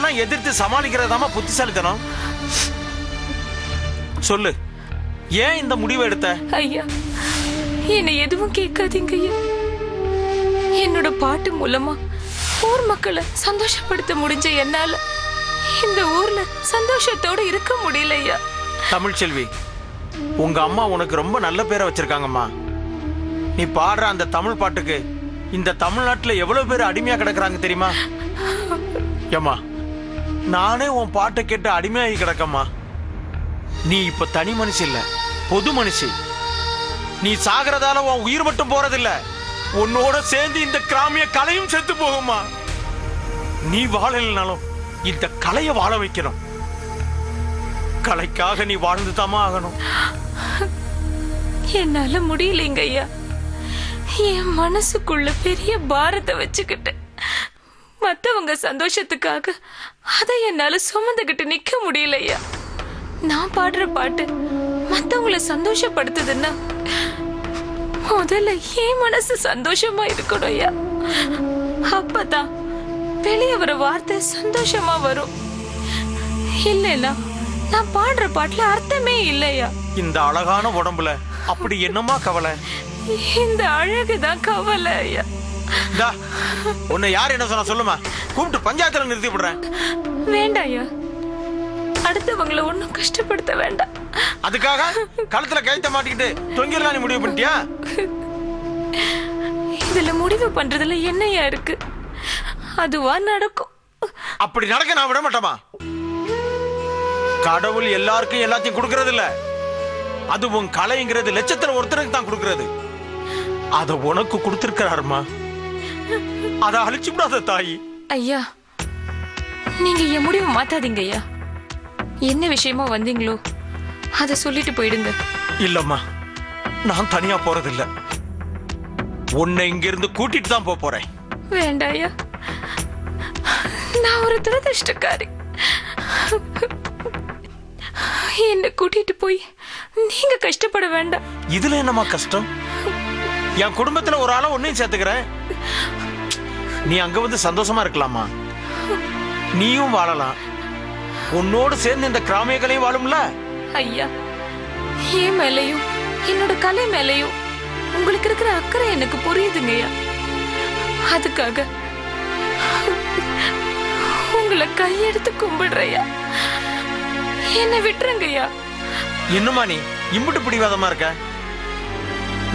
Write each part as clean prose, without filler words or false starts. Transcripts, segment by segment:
இதெல்லாம் எதிர்த்து சமாளிக்கிறதாமா புத்திசாலித்தனம். சொல்லு, ஏன் இந்த முடிவை எடுத்த? ஐயா, என்ன எதுவும் கேட்காதீங்க ஐயா. என்னோட பாட்டு மூலமா ஊர் மக்களை சந்தோஷப்படுத்த முடிஞ்ச என்னால இந்த ஊர்ல சந்தோஷத்தோட இருக்க முடியல ஐயா. தமிழ்ச்செல்வி, உங்க அம்மா உனக்கு ரொம்ப நல்ல பேரை வச்சிருக்காங்கம்மா. நீ பாடுற அந்த தமிழ் பாட்டுக்கு இந்த தமிழ்நாட்டுல எவ்வளவு பேர் அடிமையா கிடக்குறாங்க தெரியுமா? ஏம்மா, நானே உன் பாட்டை கேட்டு அடிமையாகி கிடக்கம்மா. நீ இப்ப தனி மனுஷி இல்ல, பொது மனுஷி. நீ சாகிறதால உன் உயிர் மட்டும் போறதில்ல, உன்னோட சேர்ந்து இந்த கிராமிய கலையும் செத்து போகுமா. நீ வாழலைனாலும் இந்த கலையை வாழ வைக்கணும். கலைக்காக நீ வாழ்ந்துதாமா ஆகணும். என்னால முடியலைங்க ஐயா. என் மனசுக்குள்ள பெரிய பாரத்தை வச்சுக்கிட்டு மத்தவங்க சந்தோஷத்துக்காக அதை என்னால சுமந்துகிட்டு நிக்க முடியல ஐயா. நான் பாடுற பாட்டு மத்தவங்களை சந்தோஷப்படுத்துதுன்னா முதல்ல என் மனசு சந்தோஷமா இருக்கணும் ஐயா. அப்பதான் வெளியே வர வார்த்தை சந்தோஷமா வரும். இல்லைன்னா நான் பாடுற பாட்டுல அர்த்தமே இல்லையா. இந்த அழகான உடம்புல அப்படி என்னமா கவலை? இந்த அழகுதான் கவலை ஐயா. உன்னை யார் என்ன சொன்னா சொல்லுமா, கூப்பிட்டு பஞ்சாயத்துல நிறுத்தி விடுறேன். வேண்டாம் ஐயா, அடுத்தவங்களை ஒன்னும் கஷ்டப்படுத்த வேண்டாம். அதுக்காக கழுத்துல கழுத்த மாட்டிக்கிட்டு தொங்கிடலாம் நீ முடிவு பண்ணிட்டியா? இதுல முடிவு பண்றதுல என்னையா இருக்கு? அதுவா நடக்கும். அப்படி நடக்க நான் விட மாட்டேமா. கடவுள் எல்லாருக்கும் எல்லாத்தையும் கொடுக்கறது இல்ல. அது உன் கலைங்கிறது லட்சத்துல ஒருத்தருக்கு தான் கொடுக்கறது. அத உனக்கு கொடுத்திருக்கிறாருமா, அத அழிச்சு விடாத தாயி. ஐயா, நீங்க என் முடிவை மாத்தாதீங்க ஐயா. என்ன விஷயமா வந்தீங்களோ அத சொல்லிட்டு போயிடுங்க. இல்லம்மா, நான் தனியா போறதில்ல. உன்னை இங்க இருந்து கூட்டிட்டு தான் போறேன். வேண்டாம் ஐயா, நான் ஒரு துரதிருஷ்டக்காரி. என்ன கூட்டிட்டு போய் நீங்க கஷ்டப்பட வேண்டாம். இதுல என்னமா கஷ்டம்? என் குடும்பத்துல ஒரு ஆளை ஒன்னையும் சேர்த்துக்கிறேன். நீ அங்க வந்து சந்தோஷமா இருக்கலாமா? நீயும் வாழலாம், உன்னோடு சேர்ந்து இந்த கிராமிய கலையும் வாழும்ல. ஐயா, என் மேலையும் என்னோட கலை மேலையும் உங்களுக்கு இருக்கிற அக்கறை எனக்கு புரியுதுங்க ஐயா. அதுக்காக உங்களை கையெடுத்து கும்பிடுறையா, என்ன விட்டுருங்கய்யா. என்னமா நீ இம்புட்டு பிடிவாதமா இருக்க?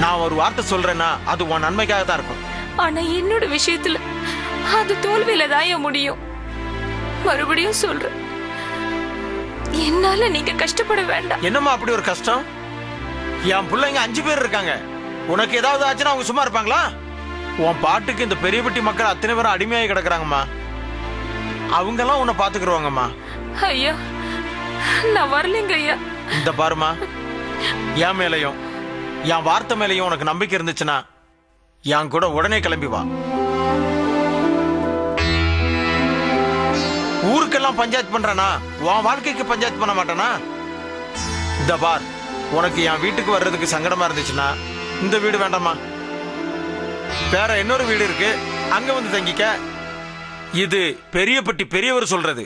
நான் ஒரு வார்த்தை சொல்றேன்னா அது உன் நன்மைக்காக தான் இருக்கும். ஆனா என்னோட விஷயத்துல அது தோல்வியில தான் முடியும். மறுபடியும் சொல்றேன், என்னால நீங்க கஷ்டப்பட வேண்டாம். என்னம்மா அப்படி ஒரு கஷ்டம்? என் பிள்ளைங்க 5 பேர் இருக்காங்க. உனக்கு ஏதாவது ஆச்சுன்னா அவங்க சும்மா இருப்பாங்களா? உன் பாட்டுக்கு இந்த பெரியபட்டி மக்கள் அத்தனை பேரும் அடிமையாகி கிடக்குறாங்கம்மா. அவங்க எல்லாம் உன்னை பாத்துக்கிடுவாங்கம்மா. ஐயா, நான் வரலைங்க ஐயா. இந்த பாருமா, என் மேலையும் என் வார்த்தை மேலையும் உனக்கு நம்பிக்கை இருந்துச்சுன்னா என் கூட உடனே கிளம்பி வா. ஊருக்கெல்லாம் பஞ்சாயத்து பண்றனா, உன் வாழ்க்கைக்கு பஞ்சாயத்து பண்ண மாட்டானா? இந்த பார், உனக்கு என் வீட்டுக்கு வர்றதுக்கு சங்கடமா இருந்துச்சுன்னா இந்த வீடு வேண்டாமா, வேற இன்னொரு வீடு இருக்கு, அங்க வந்து தங்கிக்க. இது பெரியபட்டி பெரியவர் சொல்றது.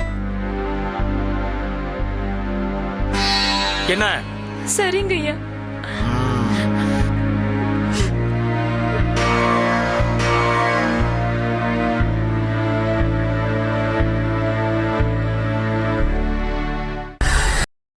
என்ன? சரிங்க ஐயா.